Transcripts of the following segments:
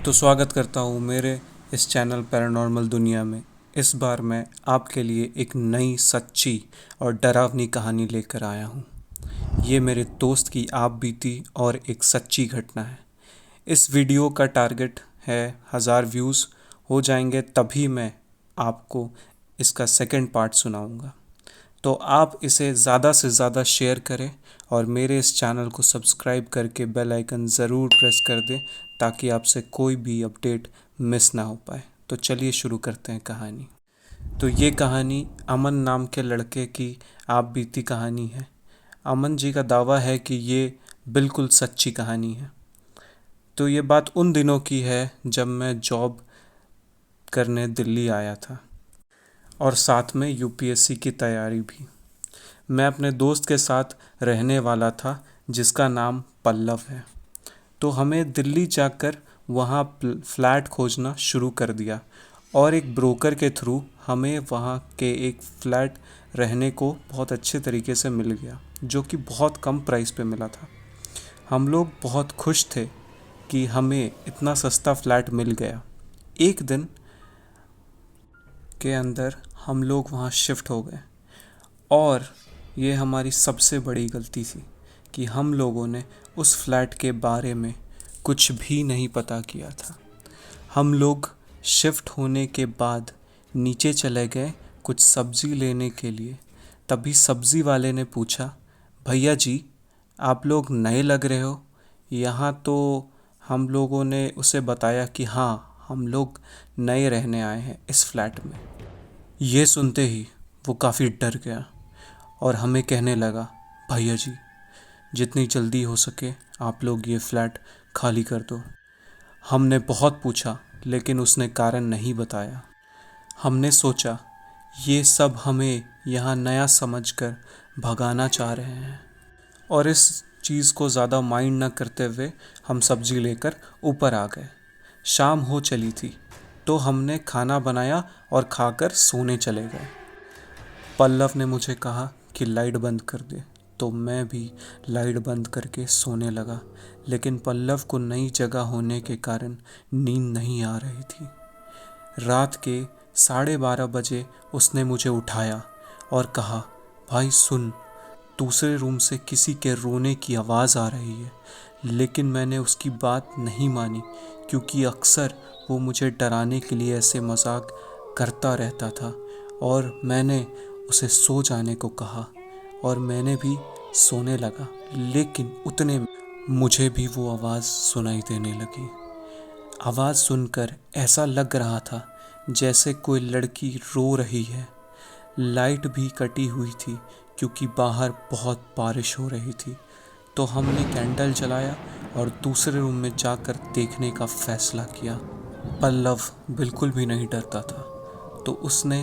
तो स्वागत करता हूँ मेरे इस चैनल पैरानॉर्मल दुनिया में। इस बार मैं आपके लिए एक नई सच्ची और डरावनी कहानी लेकर आया हूँ। ये मेरे दोस्त की आप बीती और एक सच्ची घटना है। इस वीडियो का टारगेट है 1000 व्यूज़ हो जाएंगे तभी मैं आपको इसका सेकंड पार्ट सुनाऊंगा। तो आप इसे ज़्यादा से ज़्यादा शेयर करें और मेरे इस चैनल को सब्सक्राइब करके बेल आइकन ज़रूर प्रेस कर दें ताकि आपसे कोई भी अपडेट मिस ना हो पाए। तो चलिए शुरू करते हैं कहानी। तो ये कहानी अमन नाम के लड़के की आप बीती कहानी है। अमन जी का दावा है कि ये बिल्कुल सच्ची कहानी है। तो ये बात उन दिनों की है जब मैं जॉब करने दिल्ली आया था और साथ में यूपीएससी की तैयारी भी। मैं अपने दोस्त के साथ रहने वाला था जिसका नाम पल्लव है। तो हमें दिल्ली जाकर वहाँ फ्लैट खोजना शुरू कर दिया और एक ब्रोकर के थ्रू हमें वहाँ के एक फ्लैट रहने को बहुत अच्छे तरीके से मिल गया, जो कि बहुत कम प्राइस पे मिला था। हम लोग बहुत खुश थे कि हमें इतना सस्ता फ्लैट मिल गया। एक दिन के अंदर हम लोग वहाँ शिफ्ट हो गए और ये हमारी सबसे बड़ी गलती थी कि हम लोगों ने उस फ्लैट के बारे में कुछ भी नहीं पता किया था। हम लोग शिफ्ट होने के बाद नीचे चले गए कुछ सब्ज़ी लेने के लिए। तभी सब्ज़ी वाले ने पूछा, भैया जी आप लोग नए लग रहे हो यहाँ। तो हम लोगों ने उसे बताया कि हाँ, हम लोग नए रहने आए हैं इस फ्लैट में। ये सुनते ही वो काफ़ी डर गया और हमें कहने लगा, भैया जी जितनी जल्दी हो सके आप लोग ये फ्लैट खाली कर दो। हमने बहुत पूछा लेकिन उसने कारण नहीं बताया। हमने सोचा ये सब हमें यहाँ नया समझकर भगाना चाह रहे हैं और इस चीज़ को ज़्यादा माइंड न करते हुए हम सब्ज़ी लेकर ऊपर आ गए। शाम हो चली थी तो हमने खाना बनाया और खाकर सोने चले गए। पल्लव ने मुझे कहा कि लाइट बंद कर दे, तो मैं भी लाइट बंद करके सोने लगा। लेकिन पल्लव को नई जगह होने के कारण नींद नहीं आ रही थी। रात के 12:30 बजे उसने मुझे उठाया और कहा, भाई सुन, दूसरे रूम से किसी के रोने की आवाज़ आ रही है। लेकिन मैंने उसकी बात नहीं मानी क्योंकि अक्सर वो मुझे डराने के लिए ऐसे मजाक करता रहता था और मैंने उसे सो जाने को कहा और मैंने भी सोने लगा। लेकिन उतने में मुझे भी वो आवाज़ सुनाई देने लगी। आवाज़ सुनकर ऐसा लग रहा था जैसे कोई लड़की रो रही है। लाइट भी कटी हुई थी क्योंकि बाहर बहुत बारिश हो रही थी। तो हमने कैंडल जलाया और दूसरे रूम में जाकर देखने का फैसला किया। पल्लव बिल्कुल भी नहीं डरता था, तो उसने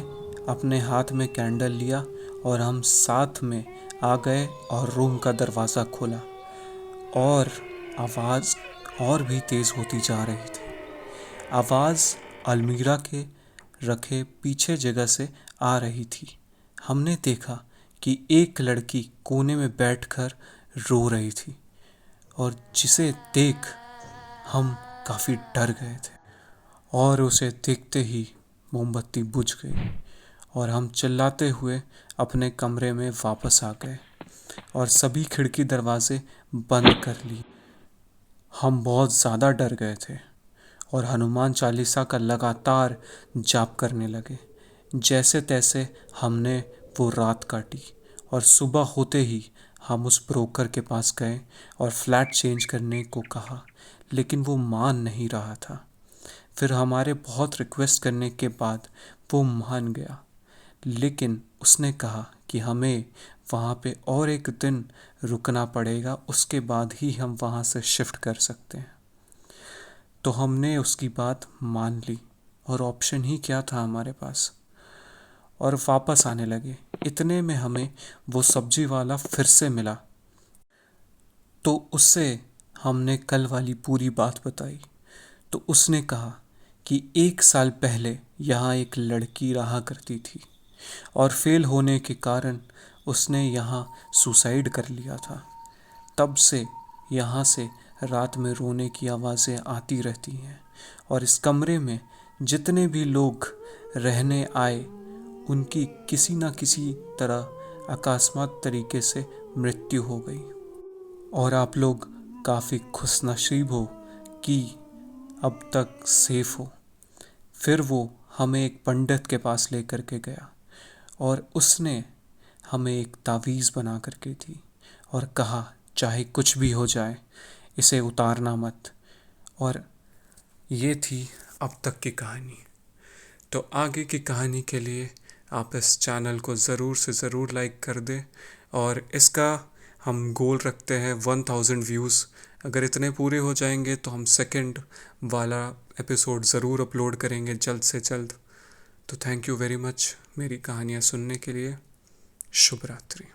अपने हाथ में कैंडल लिया और हम साथ में आ गए और रूम का दरवाज़ा खोला और आवाज़ और भी तेज़ होती जा रही थी। आवाज़ अलमीरा के रखे पीछे जगह से आ रही थी। हमने देखा कि एक लड़की कोने में बैठकर रो रही थी और जिसे देख हम काफ़ी डर गए थे और उसे देखते ही मोमबत्ती बुझ गई और हम चिल्लाते हुए अपने कमरे में वापस आ गए और सभी खिड़की दरवाजे बंद कर लिए। हम बहुत ज़्यादा डर गए थे और हनुमान चालीसा का लगातार जाप करने लगे। जैसे तैसे हमने वो रात काटी और सुबह होते ही हम उस ब्रोकर के पास गए और फ्लैट चेंज करने को कहा, लेकिन वो मान नहीं रहा था। फिर हमारे बहुत रिक्वेस्ट करने के बाद वो मान गया, लेकिन उसने कहा कि हमें वहाँ पे और एक दिन रुकना पड़ेगा, उसके बाद ही हम वहाँ से शिफ्ट कर सकते हैं। तो हमने उसकी बात मान ली और ऑप्शन ही क्या था हमारे पास, और वापस आने लगे। इतने में हमें वो सब्जी वाला फिर से मिला, तो उससे हमने कल वाली पूरी बात बताई। तो उसने कहा कि 1 साल पहले यहाँ एक लड़की रहा करती थी और फेल होने के कारण उसने यहाँ सुसाइड कर लिया था। तब से यहाँ से रात में रोने की आवाज़ें आती रहती हैं और इस कमरे में जितने भी लोग रहने आए उनकी किसी न किसी तरह अकस्मात तरीके से मृत्यु हो गई। और आप लोग काफ़ी खुशनसीब हो कि अब तक सेफ हो। फिर वो हमें एक पंडित के पास लेकर के गया और उसने हमें एक तावीज़ बना करके दी और कहा चाहे कुछ भी हो जाए इसे उतारना मत। और ये थी अब तक की कहानी। तो आगे की कहानी के लिए आप इस चैनल को ज़रूर से ज़रूर लाइक कर दें और इसका हम गोल रखते हैं 1000 व्यूज़। अगर इतने पूरे हो जाएंगे तो हम सेकंड वाला एपिसोड ज़रूर अपलोड करेंगे जल्द से जल्द। तो थैंक यू वेरी मच मेरी कहानियाँ सुनने के लिए। शुभ रात्रि।